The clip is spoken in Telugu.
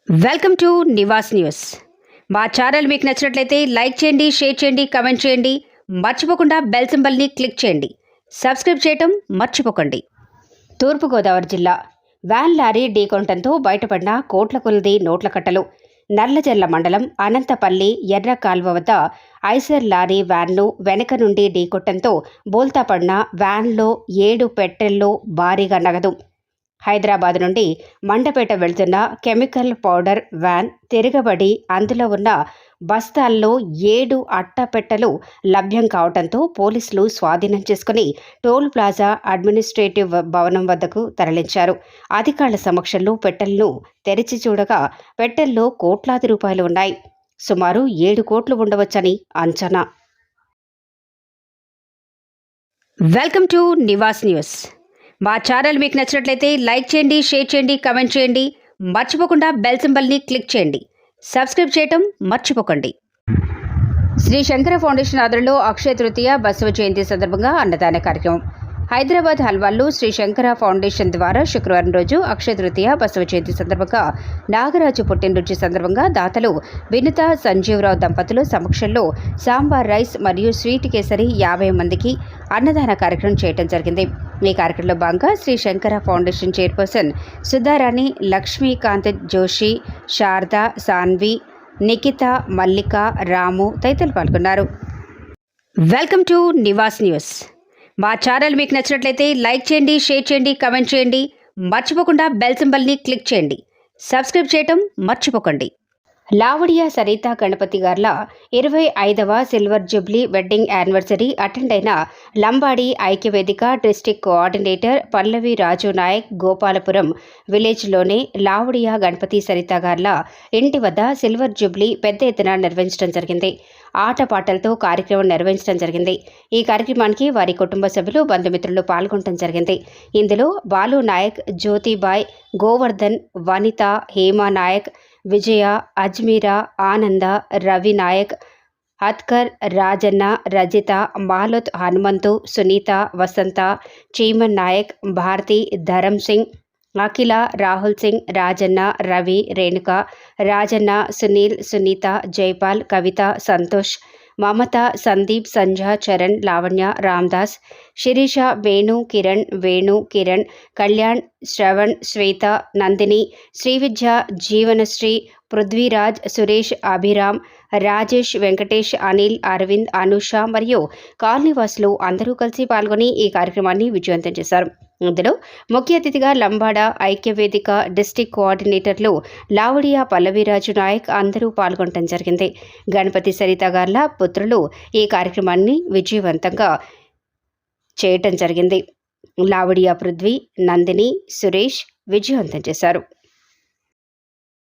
Welcome to Nivas news. మా ఛానల్ మీకు నచ్చినట్లయితే లైక్ చేయండి, షేర్ చేయండి, కమెంట్ చేయండి. మర్చిపోకుండా బెల్ సింబల్ని క్లిక్ చేయండి. సబ్స్క్రైబ్ చేయటం మర్చిపోకండి. తూర్పుగోదావరి జిల్లా వ్యాన్ లారీ ఢీకొనడంతో బయటపడిన కోట్ల కొలది నోట్ల కట్టలు. నల్లజర్ల మండలం అనంతపల్లి ఎర్ర కాల్వ వద్ద ఐసర్ లారీ వ్యాన్ను వెనక నుండి ఢీకొట్టడంతో బోల్తా పడిన వ్యాన్లో 7 పెట్టెల్లో భారీగా నగదు. హైదరాబాద్ నుండి మండపేట వెళ్తున్న కెమికల్ పౌడర్ వ్యాన్ తిరగబడి అందులో ఉన్న బస్తాల్లో 7 అట్టపెట్టెలు లభ్యం కావడంతో పోలీసులు స్వాధీనం చేసుకుని టోల్ ప్లాజా అడ్మినిస్ట్రేటివ్ భవనం వద్దకు తరలించారు. అధికారుల సమక్షంలో పెట్టెలను తెరిచి చూడగా పెట్టెల్లో కోట్లాది రూపాయలు ఉన్నాయి. సుమారు 7 కోట్లు ఉండవచ్చని అంచనా. Welcome to Nivas news. మా ఛానల్ మీకు నచ్చినట్లయితే లైక్ చేయండి, షేర్ చేయండి, కమెంట్ చేయండి. మర్చిపోకుండా బెల్ సింబల్ని క్లిక్ చేయండి. సబ్స్క్రైబ్ చేయటం మర్చిపోకండి. శ్రీ శంకర ఫౌండేషన్ ఆధ్వర్యంలో అక్షయ తృతీయ బసవ జయంతి సందర్భంగా అన్నదాన కార్యక్రమం. హైదరాబాద్ హల్వాల్లో శ్రీ శంకర ఫౌండేషన్ ద్వారా శుక్రవారం రోజు అక్షయ తృతీయ బసవ జయంతి సందర్భంగా నాగరాజు పుట్టినరోజు సందర్భంగా దాతలు వినుత సంజీవరావు దంపతులు సమక్షంలో సాంబార్ రైస్ మరియు స్వీట్ కేసరి 50 మందికి అన్నదాన కార్యక్రమం చేయడం జరిగింది. ఈ కార్యక్రమంలో భాగంగా శ్రీ శంకర ఫౌండేషన్ చైర్పర్సన్ సుధారాణి, లక్ష్మీకాంత్ జోషి, శారద, సాన్వి, నిఖిత, మల్లిక, రాము తదితరులు పాల్గొన్నారు. Welcome to Nivas news. మా ఛానల్ మీకు నచ్చినట్లయితే లైక్ చేయండి, షేర్ చేయండి, కమెంట్ చేయండి. మర్చిపోకుండా బెల్ సింబల్ని క్లిక్ చేయండి. సబ్స్క్రైబ్ చేయటం మర్చిపోకండి. లావడియా సరిత గణపతి గార్ల 25వ silver jubilee wedding anniversary attend అయిన లంబాడి ఐక్యవేదిక డిస్టిక్ కోఆర్డినేటర్ పల్లవి రాజు నాయక్ గోపాలపురం విలేజ్లోని లావడియా గణపతి సరిత గార్ల ఇంటి వద్ద సిల్వర్ జూబ్లీ పెద్ద ఎత్తున నిర్వహించడం జరిగింది. ఆటపాటలతో కార్యక్రమం నిర్వహించడం జరిగింది. ఈ కార్యక్రమానికి వారి కుటుంబ సభ్యులు, బంధుమిత్రులు పాల్గొనడం జరిగింది. ఇందులో బాలు నాయక్, జ్యోతిబాయ్, గోవర్ధన్, వనిత, హేమా నాయక్, విజయ, అజ్మీరా, ఆనంద, రవి నాయక్, హత్కర్, రాజన్న, రజిత, మాలోత్, హనుమంతు, సునీత, వసంత, చీమన్ నాయక్, భారతి, ధరమ్ సింగ్, అఖిల, రాహుల్ సింగ్, రాజన్న, రవి, రేణుక, రాజన్న, సునీల్, సునీత, జైపాల్, కవిత, సంతోష్, మమత, సందీప్, సంజ, చరణ్, లావణ్య, రామ్దాస్, శిరీష, వేణు, కిరణ్, కళ్యాణ్, శ్రవణ్, శ్వేత, నందిని, శ్రీవిద్య, జీవనశ్రీ, పృథ్వీరాజ్, సురేష్, అభిరామ్, రాజేష్, వెంకటేష్, అనిల్, అరవింద్, అనుష మరియు కాలనీవాసులు అందరూ కలిసి పాల్గొని ఈ కార్యక్రమాన్ని విజయవంతం చేశారు. ఇందులో ముఖ్య అతిథిగా లంబాడ ఐక్యవేదిక డిస్టిక్ కోఆర్డినేటర్లు లావడియా పల్లవిరాజు నాయక్ అందరూ పాల్గొనడం జరిగింది. గణపతి సరిత గార్ల పుత్రులు ఈ కార్యక్రమాన్ని విజయవంతంగా చేయటం జరిగింది. లావడియా పృథ్వీ, నందిని, సురేష్ విజయవంతం చేశారు.